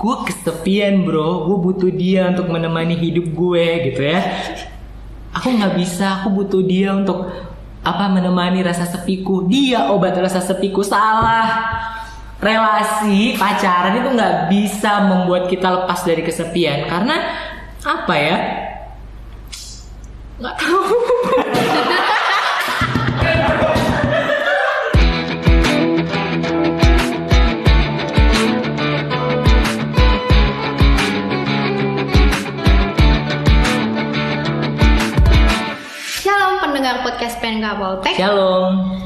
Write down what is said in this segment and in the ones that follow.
gue kesepian bro, gue butuh dia untuk menemani hidup gue gitu ya. Aku nggak bisa, aku butuh dia untuk menemani rasa sepiku. Dia obat rasa sepiku. Salah. Relasi pacaran itu nggak bisa membuat kita lepas dari kesepian, karena nggak tahu. Podcast PNK Poltek. Shalom.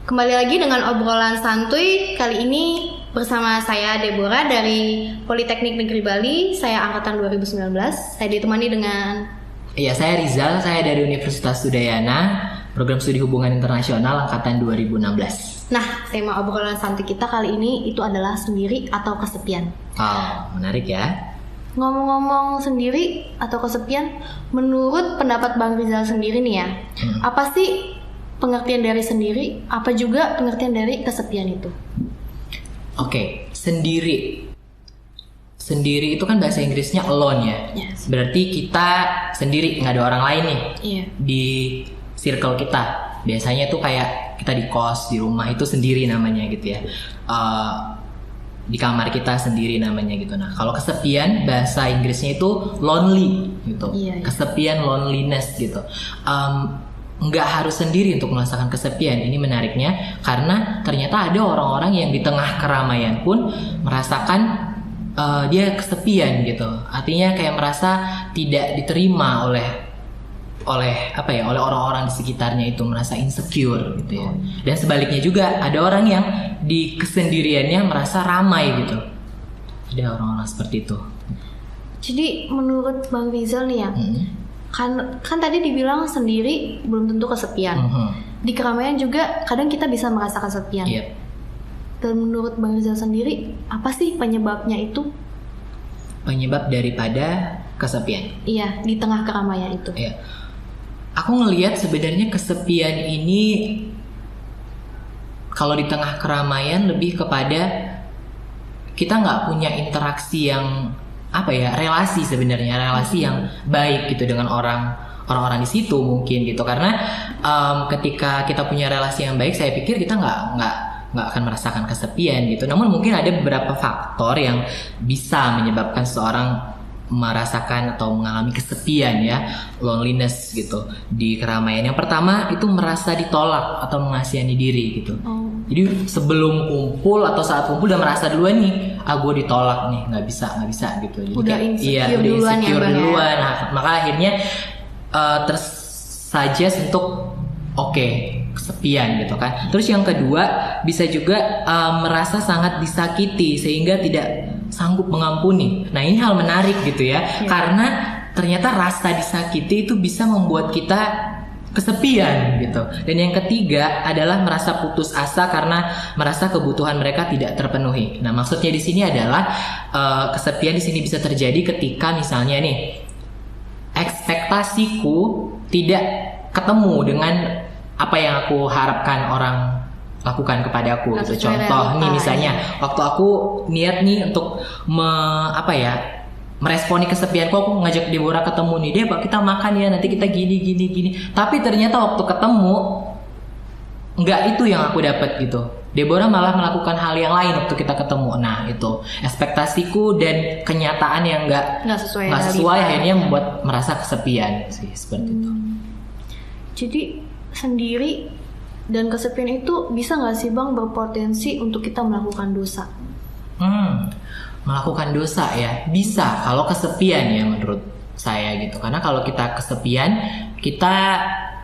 Kembali lagi dengan obrolan santuy. Kali ini bersama saya Deborah dari Politeknik Negeri Bali. Saya angkatan 2019. Saya ditemani dengan saya Rizal. Saya dari Universitas Udayana, program studi hubungan internasional angkatan 2016. Nah, tema obrolan santuy kita kali ini itu adalah sendiri atau kesepian. Oh, menarik ya. Ngomong-ngomong sendiri atau kesepian, menurut pendapat Bang Rizal sendiri nih ya, apa sih pengertian dari sendiri? Apa juga pengertian dari kesepian itu? Oke, sendiri. Sendiri itu kan bahasa Inggrisnya alone ya. Yes. Berarti kita sendiri, nggak ada orang lain nih di circle kita. Biasanya tuh kayak kita di kos, di rumah itu sendiri namanya gitu ya. Di kamar kita sendiri namanya gitu. Nah, kalau kesepian bahasa Inggrisnya itu lonely gitu. Iya. Kesepian, loneliness gitu. Nggak harus sendiri untuk merasakan kesepian. Ini menariknya karena ternyata ada orang-orang yang di tengah keramaian pun merasakan dia kesepian gitu. Artinya kayak merasa tidak diterima oleh orang-orang di sekitarnya, itu merasa insecure gitu ya. Dan sebaliknya juga ada orang yang di kesendiriannya merasa ramai gitu. Ada orang-orang seperti itu. Jadi menurut Bang Rizal nih ya, kan tadi dibilang sendiri belum tentu kesepian. Di keramaian juga kadang kita bisa merasakan kesepian. Yep. Dan menurut Bang Rizal sendiri, apa sih penyebabnya itu? Penyebab daripada kesepian? Iya, di tengah keramaian itu. Iya. Aku ngelihat sebenarnya kesepian ini kalau di tengah keramaian lebih kepada kita nggak punya interaksi yang relasi sebenarnya, relasi yang baik gitu dengan orang-orang di situ mungkin gitu. Karena ketika kita punya relasi yang baik, saya pikir kita nggak akan merasakan kesepian gitu. Namun mungkin ada beberapa faktor yang bisa menyebabkan seseorang merasakan atau mengalami kesepian ya, loneliness gitu di keramaian. Yang pertama itu merasa ditolak atau mengasihani diri gitu. Jadi sebelum kumpul atau saat kumpul udah merasa duluan nih, gue ditolak nih, nggak bisa gitu. Jadi udah insecure duluan ya. Nah, maka akhirnya tersuggest untuk kesepian gitu kan. Terus yang kedua bisa juga merasa sangat disakiti sehingga tidak sanggup mengampuni. Nah, ini hal menarik gitu ya. Karena ternyata rasa disakiti itu bisa membuat kita kesepian gitu. Dan yang ketiga adalah merasa putus asa karena merasa kebutuhan mereka tidak terpenuhi. Nah, maksudnya di sini adalah kesepian di sini bisa terjadi ketika misalnya nih ekspektasiku tidak ketemu dengan apa yang aku harapkan orang lakukan kepada aku gitu. Contoh nih misalnya waktu aku niat nih untuk meresponi kesepianku, aku ngajak Deborah ketemu nih, Deb kita makan ya, nanti kita gini. Tapi ternyata waktu ketemu nggak itu yang aku dapat gitu. Deborah malah melakukan hal yang lain waktu kita ketemu. Nah, itu ekspektasiku dan kenyataan yang nggak sesuai akhirnya membuat merasa kesepian sih, seperti itu. Jadi sendiri dan kesepian itu bisa nggak sih Bang berpotensi untuk kita melakukan dosa? Melakukan dosa ya bisa kalau kesepian ya menurut saya gitu. Karena kalau kita kesepian, kita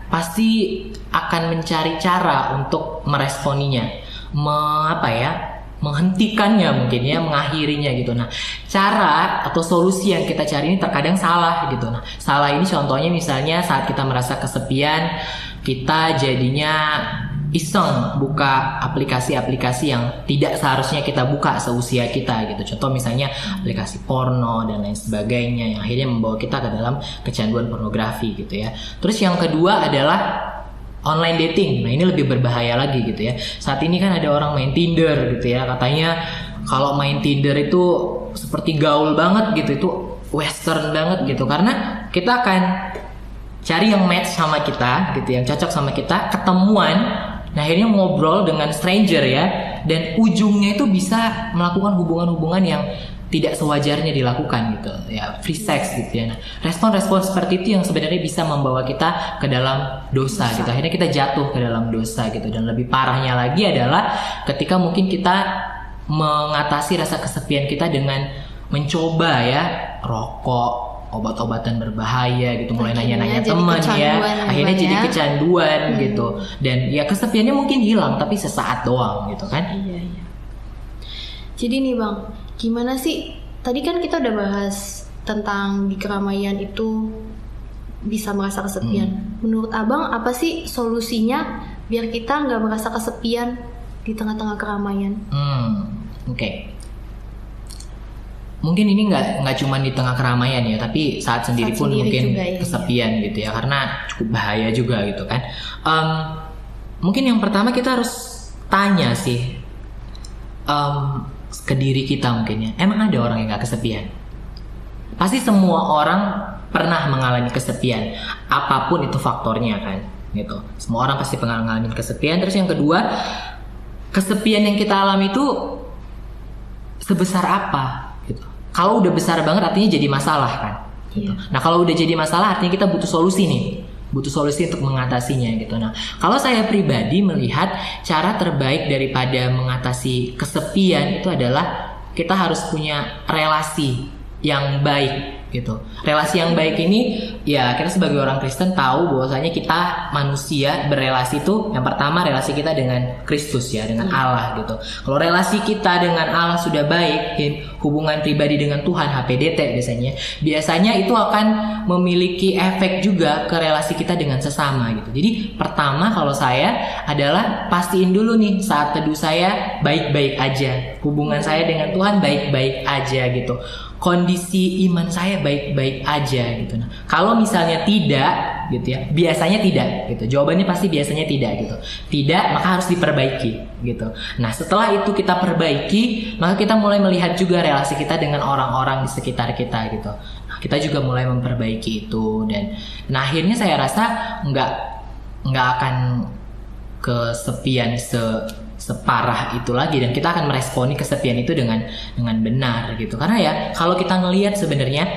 pasti akan mencari cara untuk meresponinya, menghentikannya mungkin ya, mengakhirinya gitu. Nah, cara atau solusi yang kita cari ini terkadang salah gitu. Nah, salah ini contohnya misalnya saat kita merasa kesepian, kita jadinya iseng buka aplikasi-aplikasi yang tidak seharusnya kita buka seusia kita gitu. Contoh misalnya aplikasi porno dan lain sebagainya yang akhirnya membawa kita ke dalam kecanduan pornografi gitu ya. Terus yang kedua adalah online dating. Nah, ini lebih berbahaya lagi gitu ya. Saat ini kan ada orang main Tinder gitu ya, katanya kalau main Tinder itu seperti gaul banget gitu, itu western banget gitu, karena kita akan cari yang match sama kita gitu, yang cocok sama kita, ketemuan, nah akhirnya ngobrol dengan stranger ya, dan ujungnya itu bisa melakukan hubungan-hubungan yang tidak sewajarnya dilakukan gitu ya, free sex gitu ya. Nah, respon-respon seperti itu yang sebenarnya bisa membawa kita ke dalam dosa gitu. Akhirnya kita jatuh ke dalam dosa gitu. Dan lebih parahnya lagi adalah ketika mungkin kita mengatasi rasa kesepian kita dengan mencoba ya rokok, obat-obatan berbahaya gitu, mulai nanya-nanya teman ya, akhirnya jadi kecanduan gitu. Dan ya kesepiannya mungkin hilang tapi sesaat doang gitu kan. Iya. Jadi nih Bang, gimana sih, tadi kan kita udah bahas tentang di keramaian itu bisa merasa kesepian. Menurut Abang apa sih solusinya biar kita nggak merasa kesepian di tengah-tengah keramaian? Oke. Mungkin ini nggak cuma di tengah keramaian ya, tapi saat sendiri pun mungkin juga, kesepian gitu ya, karena cukup bahaya juga gitu kan. Mungkin yang pertama kita harus tanya sih ke diri kita mungkin ya, emang ada orang yang nggak kesepian? Pasti semua orang pernah mengalami kesepian, apapun itu faktornya kan gitu. Semua orang pasti pernah mengalami kesepian. Terus yang kedua, kesepian yang kita alami itu sebesar apa gitu. Kalau udah besar banget artinya jadi masalah kan gitu. Nah kalau udah jadi masalah artinya kita butuh solusi nih, butuh solusi untuk mengatasinya gitu. Nah kalau saya pribadi melihat cara terbaik daripada mengatasi kesepian itu adalah kita harus punya relasi yang baik gitu. Relasi yang baik ini ya, kita sebagai orang Kristen tahu bahwasanya kita manusia berelasi itu yang pertama relasi kita dengan Kristus ya, dengan Allah gitu. Kalau relasi kita dengan Allah sudah baik, hubungan pribadi dengan Tuhan, HPDT biasanya itu akan memiliki efek juga ke relasi kita dengan sesama gitu. Jadi pertama kalau saya adalah pastiin dulu nih saat teduh saya baik-baik aja, hubungan saya dengan Tuhan baik-baik aja gitu, kondisi iman saya baik-baik aja gitu. Nah, kalau misalnya tidak gitu ya, biasanya tidak gitu. Jawabannya pasti biasanya tidak gitu. Tidak, maka harus diperbaiki gitu. Nah, setelah itu kita perbaiki, maka kita mulai melihat juga relasi kita dengan orang-orang di sekitar kita gitu. Nah, kita juga mulai memperbaiki itu, dan nah akhirnya saya rasa nggak akan kesepian separah itu lagi, dan kita akan meresponi kesepian itu dengan benar gitu. Karena ya kalau kita ngelihat sebenarnya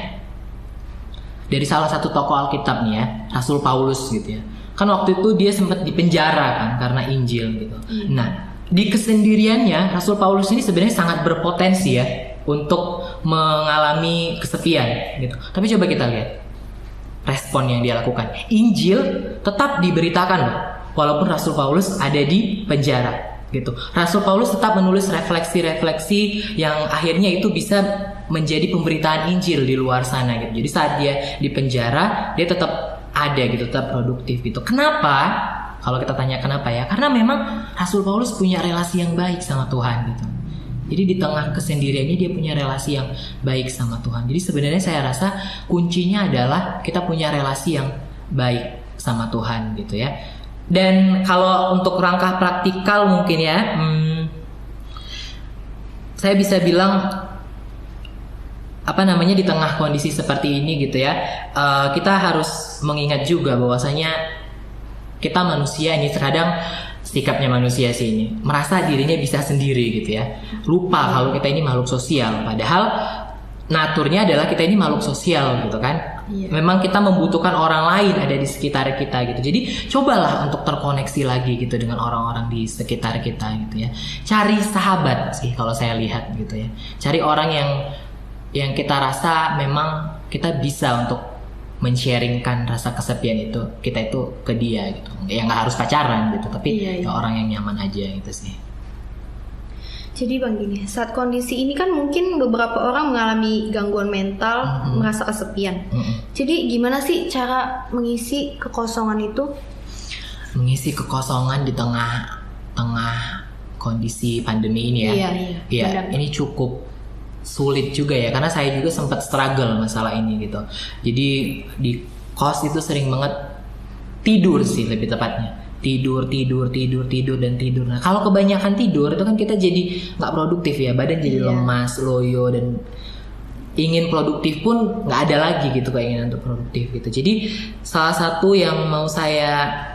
dari salah satu tokoh Alkitab nih ya, Rasul Paulus gitu ya, kan waktu itu dia sempat dipenjara kan karena Injil gitu. Nah di kesendiriannya Rasul Paulus ini sebenarnya sangat berpotensi ya untuk mengalami kesepian gitu. Tapi coba kita lihat respon yang dia lakukan. Injil tetap diberitakan loh, walaupun Rasul Paulus ada di penjara gitu. Rasul Paulus tetap menulis refleksi-refleksi yang akhirnya itu bisa menjadi pemberitaan Injil di luar sana gitu. Jadi saat dia di penjara, dia tetap ada gitu, tetap produktif gitu. Kenapa? Kalau kita tanya kenapa ya? Karena memang Rasul Paulus punya relasi yang baik sama Tuhan gitu. Jadi di tengah kesendiriannya dia punya relasi yang baik sama Tuhan. Jadi sebenarnya saya rasa kuncinya adalah kita punya relasi yang baik sama Tuhan gitu ya. Dan kalau untuk langkah praktikal mungkin ya, saya bisa bilang di tengah kondisi seperti ini gitu ya, kita harus mengingat juga bahwasanya kita manusia ini terkadang sikapnya manusia sih ini merasa dirinya bisa sendiri gitu ya, lupa kalau kita ini makhluk sosial, padahal naturnya adalah kita ini makhluk sosial gitu kan. Memang kita membutuhkan orang lain ada di sekitar kita gitu. Jadi cobalah untuk terkoneksi lagi gitu dengan orang-orang di sekitar kita gitu ya. Cari sahabat sih kalau saya lihat gitu ya. Cari orang yang kita rasa memang kita bisa untuk men-sharingkan rasa kesepian itu kita itu ke dia gitu. Ya nggak harus pacaran gitu, tapi orang yang nyaman aja gitu sih. Jadi Bang gini, saat kondisi ini kan mungkin beberapa orang mengalami gangguan mental, merasa kesepian. Jadi gimana sih cara mengisi kekosongan itu? Mengisi kekosongan di tengah kondisi pandemi ini ya. Iya, ini cukup sulit juga ya, karena saya juga sempat struggle masalah ini gitu. Jadi di kos itu sering banget tidur sih lebih tepatnya. tidur dan tidur. Nah kalau kebanyakan tidur itu kan kita jadi nggak produktif ya, badan jadi lemas, loyo, dan ingin produktif pun nggak ada lagi gitu keinginan untuk produktif gitu. Jadi salah satu yang mau saya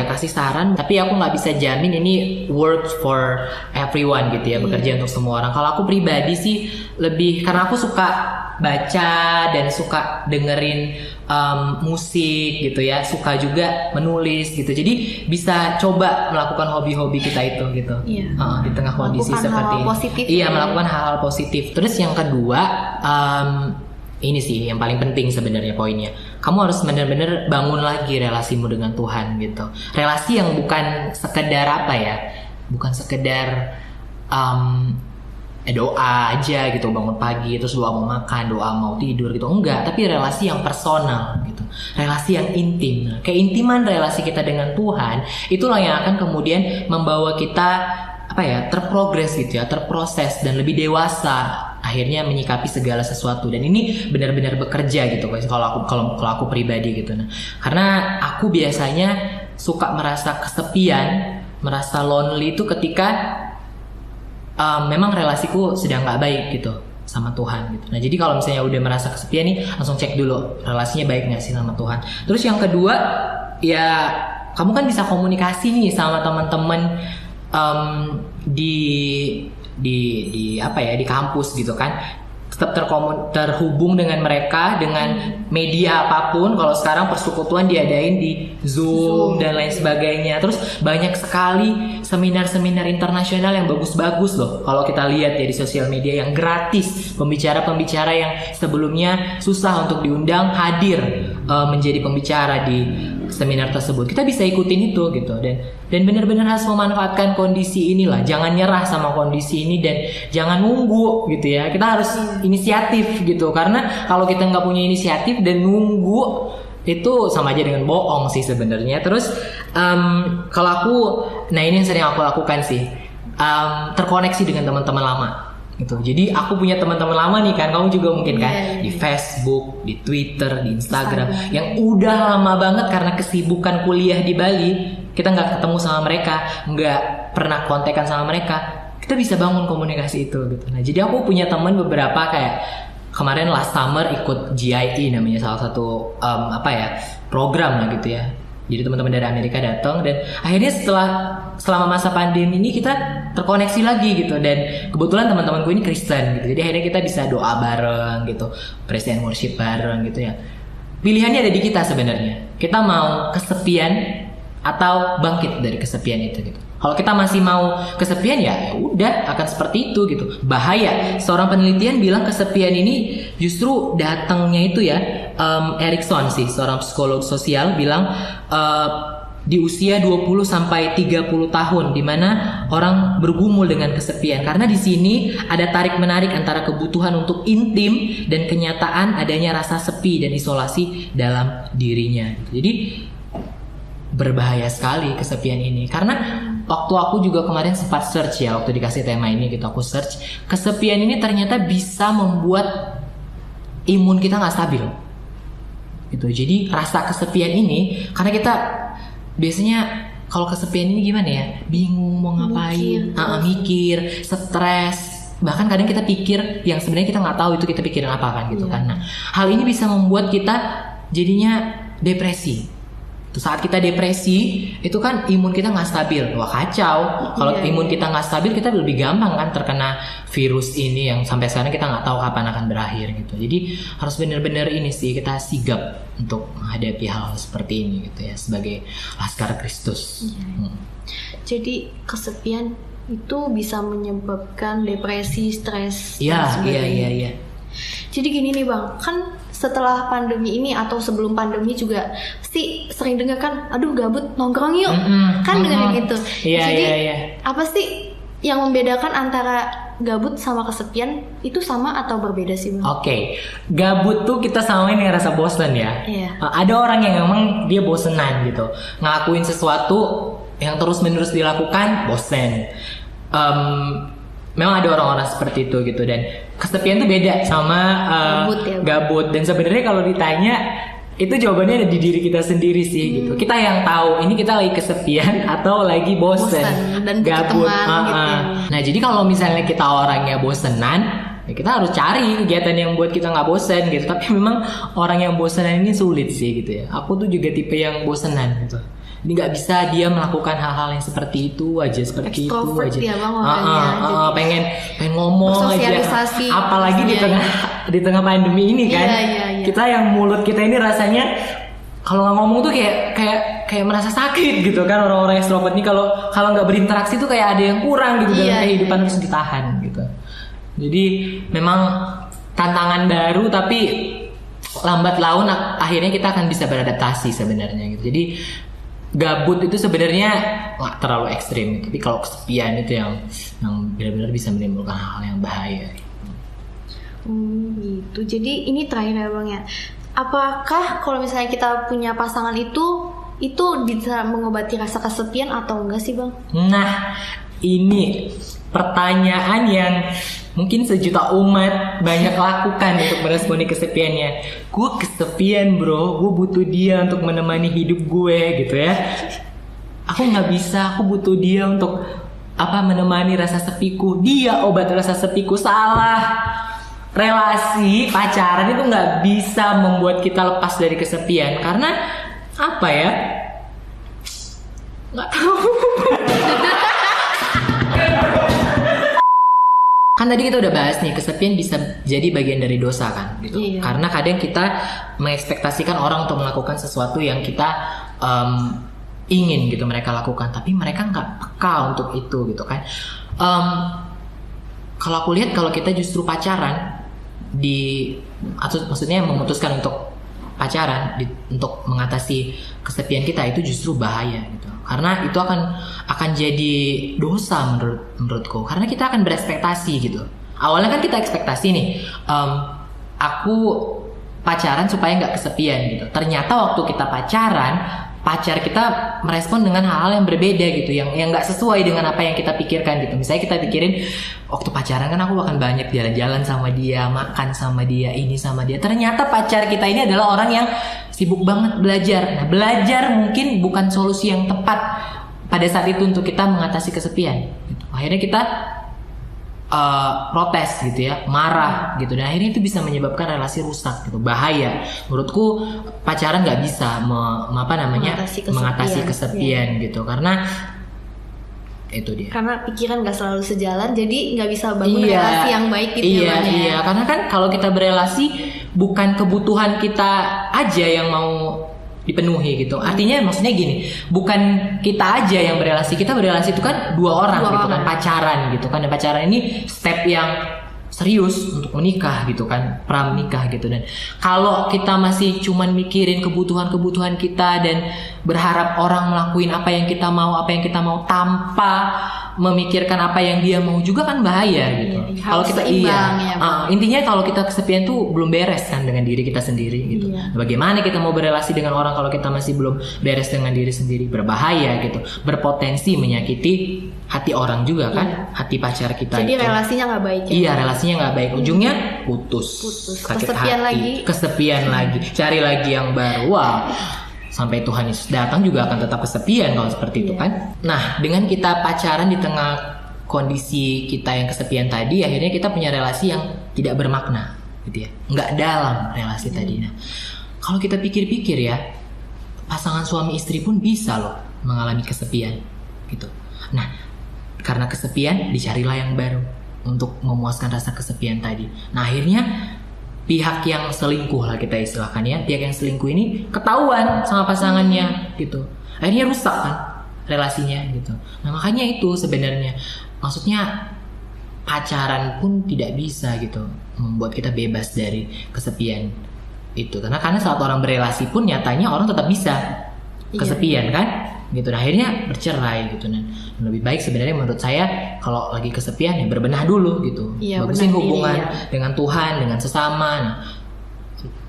kasih saran, tapi aku nggak bisa jamin ini works for everyone gitu ya, bekerja untuk semua orang. Kalau aku pribadi sih lebih karena aku suka baca dan suka dengerin musik gitu ya, suka juga menulis gitu. Jadi bisa coba melakukan hobi-hobi kita itu gitu. Di tengah kondisi melakukan seperti hal positif melakukan hal-hal positif. Terus yang kedua, ini sih yang paling penting sebenarnya poinnya. Kamu harus benar-benar bangun lagi relasimu dengan Tuhan gitu. Relasi yang bukan sekedar bukan sekedar doa aja gitu, bangun pagi terus doa mau makan, doa mau tidur gitu, enggak. Tapi relasi yang personal gitu, relasi yang intim. Keintiman relasi kita dengan Tuhan itulah yang akan kemudian membawa kita terprogres gitu ya, terproses dan lebih dewasa akhirnya menyikapi segala sesuatu. Dan ini benar-benar bekerja gitu kalau aku pribadi gitu. Nah, karena aku biasanya suka merasa kesepian, merasa lonely itu ketika memang relasiku sedang nggak baik gitu sama Tuhan gitu. Nah jadi kalau misalnya udah merasa kesepian nih, langsung cek dulu relasinya baik nggak sih sama Tuhan. Terus yang kedua ya, kamu kan bisa komunikasi nih sama teman-teman di kampus gitu kan, tetap terhubung dengan mereka dengan media apapun. Kalau sekarang persekutuan diadain di Zoom dan lain sebagainya. Terus banyak sekali seminar-seminar internasional yang bagus-bagus loh kalau kita lihat ya di sosial media, yang gratis, pembicara-pembicara yang sebelumnya susah untuk diundang hadir menjadi pembicara di seminar tersebut. Kita bisa ikutin itu gitu, dan benar-benar harus memanfaatkan kondisi inilah. Jangan nyerah sama kondisi ini dan jangan nunggu gitu ya. Kita harus inisiatif gitu, karena kalau kita nggak punya inisiatif dan nunggu itu sama aja dengan bohong sih sebenarnya. Terus kalau aku, nah ini yang sering aku lakukan sih, terkoneksi dengan teman-teman lama gitu. Jadi aku punya teman-teman lama nih kan, kamu juga mungkin kan, di Facebook, di Twitter, di Instagram, yang udah lama banget karena kesibukan kuliah di Bali kita nggak ketemu sama mereka, nggak pernah kontekan sama mereka. Kita bisa bangun komunikasi itu gitu. Nah jadi aku punya teman beberapa, kayak kemarin last summer ikut GIE namanya, salah satu program lah gitu ya. Jadi teman-teman dari Amerika datang, dan akhirnya selama masa pandemi ini kita terkoneksi lagi gitu. Dan kebetulan teman-temanku ini Kristen gitu, jadi akhirnya kita bisa doa bareng gitu, praise and worship bareng gitu ya. Pilihannya ada di kita sebenarnya. Kita mau kesepian atau bangkit dari kesepian itu gitu. Kalau kita masih mau kesepian ya udah akan seperti itu gitu. Bahaya. Seorang penelitian bilang kesepian ini justru datangnya itu ya, Erikson sih, seorang psikolog sosial bilang di usia 20 sampai 30 tahun di mana orang bergumul dengan kesepian, karena di sini ada tarik menarik antara kebutuhan untuk intim dan kenyataan adanya rasa sepi dan isolasi dalam dirinya. Jadi berbahaya sekali kesepian ini, karena waktu aku juga kemarin sempat search ya, waktu dikasih tema ini gitu, aku search, kesepian ini ternyata bisa membuat imun kita nggak stabil gitu. Jadi rasa kesepian ini, karena kita biasanya kalau kesepian ini gimana ya, bingung mau ngapain, mikir, stres, bahkan kadang kita pikir yang sebenarnya kita nggak tahu itu kita pikirin apa kan gitu kan. Nah, hal ini bisa membuat kita jadinya depresi. Saat kita depresi itu kan imun kita nggak stabil, wah kacau. Kalau imun kita nggak stabil, kita lebih gampang kan terkena virus ini yang sampai sekarang kita nggak tahu kapan akan berakhir gitu. Jadi harus benar-benar ini sih, kita sigap untuk menghadapi hal seperti ini gitu ya, sebagai laskar Kristus. Jadi kesepian itu bisa menyebabkan depresi, stres. Iya. Jadi gini nih Bang, kan setelah pandemi ini atau sebelum pandemi juga pasti sering dengar kan, aduh gabut nongkrong yuk, kan dengan gitu. Jadi apa sih yang membedakan antara gabut sama kesepian, itu sama atau berbeda sih Bang? Oke. Gabut tuh kita samain dengan rasa bosan ya. Ada orang yang memang dia bosenan gitu, ngelakuin sesuatu yang terus-menerus dilakukan, bosen. Memang ada orang-orang seperti itu gitu. Dan kesepian tuh beda sama gabut. Dan sebenarnya kalau ditanya itu jawabannya ada di diri kita sendiri sih gitu. Kita yang tahu ini kita lagi kesepian atau lagi bosen dan gabut. Gitu. Nah jadi kalau misalnya kita orangnya bosenan, ya kita harus cari kegiatan yang buat kita nggak bosen gitu. Tapi memang orang yang bosenan ini sulit sih gitu ya. Aku tuh juga tipe yang bosenan gitu. Jadi nggak bisa dia melakukan hal-hal yang seperti itu aja, seperti extrovert itu aja. Dia bang, pengen ngomong aja. Apalagi di tengah pandemi ini kan. Iya. Kita yang mulut kita ini rasanya kalau nggak ngomong tuh kayak merasa sakit gitu kan. Orang-orang extrovert ini kalau nggak berinteraksi tuh kayak ada yang kurang gitu dalam kehidupan, harus ditahan gitu. Jadi memang tantangan baru, tapi lambat laun akhirnya kita akan bisa beradaptasi sebenarnya gitu. Jadi gabut itu sebenarnya nggak terlalu ekstrim, tapi kalau kesepian itu yang benar-benar bisa menimbulkan hal-hal yang bahaya. Gitu. Jadi ini terakhir ya bang ya. Apakah kalau misalnya kita punya pasangan itu bisa mengobati rasa kesepian atau enggak sih bang? Nah ini pertanyaan yang mungkin sejuta umat banyak lakukan untuk meresponi kesepiannya. Gue kesepian bro, gue butuh dia untuk menemani hidup gue gitu ya. Aku nggak bisa, aku butuh dia untuk menemani rasa sepiku. Dia obat rasa sepiku. Salah. Relasi pacaran itu nggak bisa membuat kita lepas dari kesepian, karena apa ya? Nggak tahu. Kan tadi kita udah bahas nih, kesepian bisa jadi bagian dari dosa kan gitu. Iya. Karena kadang kita mengekspektasikan orang untuk melakukan sesuatu yang kita ingin gitu mereka lakukan, tapi mereka nggak peka untuk itu gitu kan. Kalau aku lihat, kalau kita justru pacaran atau maksudnya memutuskan untuk pacaran untuk mengatasi kesepian kita, itu justru bahaya gitu. Karena itu akan jadi dosa menurutku, karena kita akan berekspektasi gitu. Awalnya kan kita ekspektasi nih, aku pacaran supaya nggak kesepian gitu. Ternyata waktu kita pacaran, pacar kita merespon dengan hal-hal yang berbeda gitu, yang nggak sesuai dengan apa yang kita pikirkan gitu. Misalnya kita pikirin waktu pacaran kan aku akan banyak jalan-jalan sama dia, makan sama dia, ini sama dia. Ternyata pacar kita ini adalah orang yang sibuk banget belajar. Nah, belajar mungkin bukan solusi yang tepat pada saat itu untuk kita mengatasi kesepian gitu. Akhirnya kita protes gitu ya, marah gitu, dan akhirnya itu bisa menyebabkan relasi rusak gitu, bahaya. Menurutku pacaran nggak bisa mengatasi kesepian gitu, karena itu dia. Karena pikiran nggak selalu sejalan, jadi nggak bisa bangun relasi yang baik gitu. Iya, karena kan kalau kita berelasi bukan kebutuhan kita aja yang mau dipenuhi gitu. Artinya maksudnya gini, bukan kita aja yang berelasi, kita berelasi itu kan dua orang gitu kan, pacaran gitu kan. Dan pacaran ini step yang serius untuk menikah gitu kan, pramenikah gitu. Dan kalau kita masih cuman mikirin kebutuhan kita dan berharap orang ngelakuin apa yang kita mau tanpa memikirkan apa yang dia mau juga, kan bahaya gitu. Kalau kita intinya kalau kita kesepian tuh belum beres kan dengan diri kita sendiri gitu. Bagaimana kita mau berelasi dengan orang kalau kita masih belum beres dengan diri sendiri? Berbahaya gitu, berpotensi menyakiti hati orang juga kan, hati pacar kita. Jadi relasinya nggak baik. Iya, relasinya nggak baik, ujungnya putus. Sakit kesepian lagi, cari lagi yang baru. Wow. Sampai Tuhan Yesus datang juga akan tetap kesepian kalau seperti itu kan. Nah, dengan kita pacaran di tengah kondisi kita yang kesepian tadi, akhirnya kita punya relasi yang tidak bermakna gitu ya, nggak dalam relasi tadi. Nah, kalau kita pikir-pikir ya, pasangan suami istri pun bisa loh mengalami kesepian gitu. Nah, karena kesepian dicarilah yang baru untuk memuaskan rasa kesepian tadi. Nah, akhirnya pihak yang selingkuh lah kita istilahkan ya, pihak yang selingkuh ini ketahuan sama pasangannya gitu, akhirnya rusak kan relasinya gitu. Nah, makanya itu sebenarnya maksudnya pacaran pun tidak bisa gitu membuat kita bebas dari kesepian itu, karena saat orang berelasi pun nyatanya orang tetap bisa kesepian kan gitu. Nah, akhirnya bercerai gitu. Dan lebih baik sebenarnya menurut saya kalau lagi kesepian ya berbenah dulu gitu, bagusin hubungan dengan Tuhan, dengan sesama. Nah,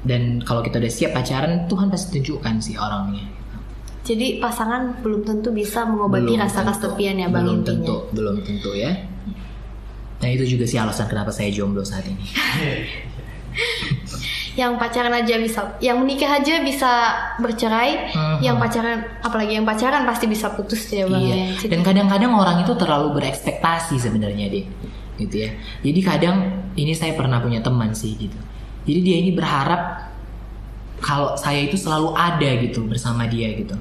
dan kalau kita udah siap pacaran, Tuhan pasti tunjukkan sih orangnya. Jadi pasangan belum tentu bisa mengobati rasa kesepian ya bang, intinya. Belum tentu ya. Nah, itu juga sih alasan kenapa saya jomblo saat ini. yang pacaran aja bisa, yang menikah aja bisa bercerai, yang pacaran, apalagi yang pacaran pasti bisa putus ya bang. Iya. Dan kadang-kadang orang itu terlalu berekspektasi sebenarnya deh, gitu ya. Jadi kadang ini saya pernah punya teman sih gitu. Jadi dia ini berharap kalau saya itu selalu ada gitu bersama dia gitu.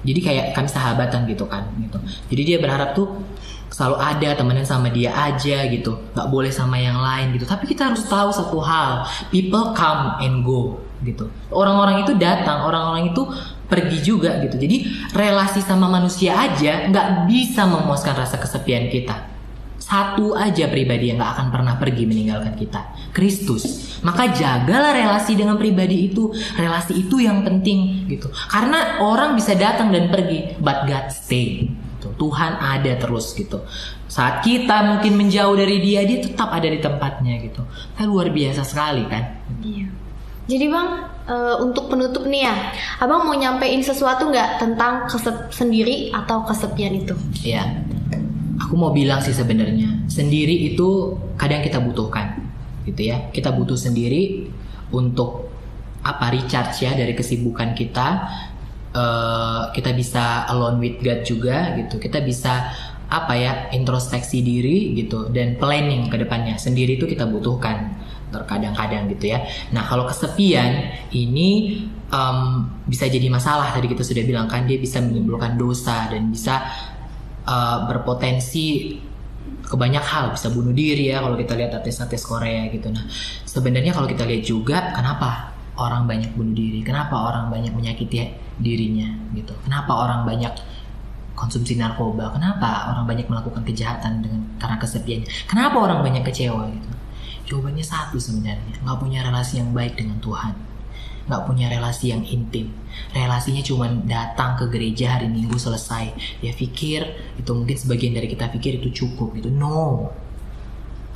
Jadi kayak kami sahabatan gitu kan gitu. Jadi dia berharap tuh selalu ada temenan sama dia aja gitu, nggak boleh sama yang lain gitu. Tapi kita harus tahu satu hal, people come and go gitu. Orang-orang itu datang, orang-orang itu pergi juga gitu. Jadi relasi sama manusia aja nggak bisa memuaskan rasa kesepian kita. Satu aja pribadi yang nggak akan pernah pergi meninggalkan kita, Kristus. Maka jagalah relasi dengan pribadi itu. Relasi itu yang penting gitu. Karena orang bisa datang dan pergi, but God stay. Tuhan ada terus gitu. Saat kita mungkin menjauh dari dia tetap ada di tempatnya gitu. Kan luar biasa sekali kan. Iya. Jadi bang, untuk penutup nih ya, abang mau nyampein sesuatu nggak tentang sendiri atau kesepian itu? Iya. Aku mau bilang sih sebenarnya sendiri itu kadang kita butuhkan gitu ya. Kita butuh sendiri untuk recharge ya dari kesibukan kita. Kita bisa alone with God juga gitu. Kita bisa introspeksi diri gitu dan planning ke depannya. Sendiri itu kita butuhkan terkadang-kadang gitu ya. Nah, kalau kesepian ini bisa jadi masalah, tadi kita sudah bilang kan, dia bisa menimbulkan dosa dan bisa berpotensi ke banyak hal, bisa bunuh diri ya kalau kita lihat artis-artis Korea gitu. Nah, sebenarnya kalau kita lihat juga kenapa orang banyak bunuh diri, kenapa orang banyak menyakiti dirinya gitu, kenapa orang banyak konsumsi narkoba, kenapa orang banyak melakukan kejahatan karena kesepiannya, kenapa orang banyak kecewa gitu. Jawabannya satu sebenarnya, nggak punya relasi yang baik dengan Tuhan, nggak punya relasi yang intim. Relasinya cuma datang ke gereja hari Minggu selesai, dia pikir itu, mungkin sebagian dari kita pikir itu cukup gitu. No,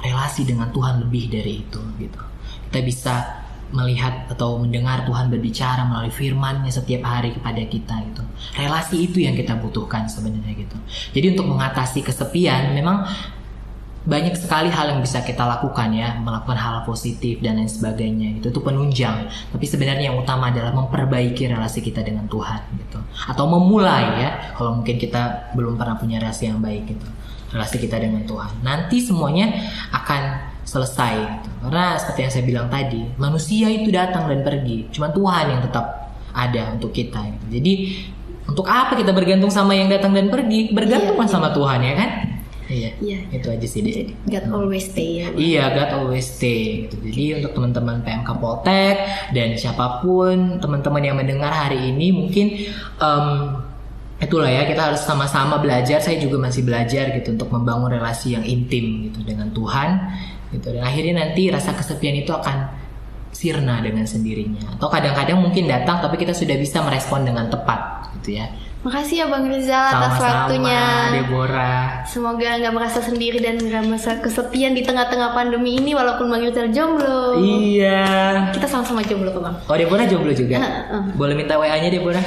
relasi dengan Tuhan lebih dari itu gitu. Kita bisa melihat atau mendengar Tuhan berbicara melalui firman-Nya setiap hari kepada kita gitu. Relasi itu yang kita butuhkan sebenarnya gitu. Jadi untuk mengatasi kesepian memang banyak sekali hal yang bisa kita lakukan ya, melakukan hal positif dan lain sebagainya gitu. Itu penunjang. Tapi sebenarnya yang utama adalah memperbaiki relasi kita dengan Tuhan gitu. Atau memulai ya, kalau mungkin kita belum pernah punya relasi yang baik gitu. Relasi kita dengan Tuhan. Nanti semuanya akan selesai gitu. Karena seperti yang saya bilang tadi, manusia itu datang dan pergi, cuma Tuhan yang tetap ada untuk kita gitu. Jadi untuk apa kita bergantung sama yang datang dan pergi? Bergantunglah sama Tuhan ya kan? Iya. Itu aja sih deh. God always stay ya. Iya, God always stay gitu. Jadi untuk teman-teman PMK Poltek dan siapapun teman-teman yang mendengar hari ini, mungkin itulah ya, kita harus sama-sama belajar. Saya juga masih belajar gitu untuk membangun relasi yang intim gitu dengan Tuhan gitu. Dan akhirnya nanti rasa kesepian itu akan sirna dengan sendirinya. Atau kadang-kadang mungkin datang tapi kita sudah bisa merespon dengan tepat gitu ya. Makasih ya Bang Rizal atas waktunya. Deborah. Semoga nggak merasa sendiri dan nggak merasa kesepian di tengah-tengah pandemi ini, walaupun Bang Rizal jomblo. Iya. Kita sama-sama jomblo kok Bang. Oh, Deborah jomblo juga. Boleh minta WA-nya Deborah?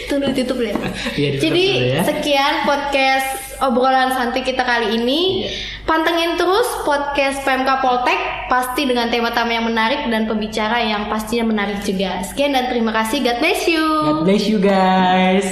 Tunggu ditutup ya. Jadi ya. Sekian podcast obrolan santai kita kali ini. Pantengin terus podcast PMK Poltek, pasti dengan tema-tema yang menarik dan pembicara yang pastinya menarik juga. Sekian dan terima kasih. God bless you. God bless you guys.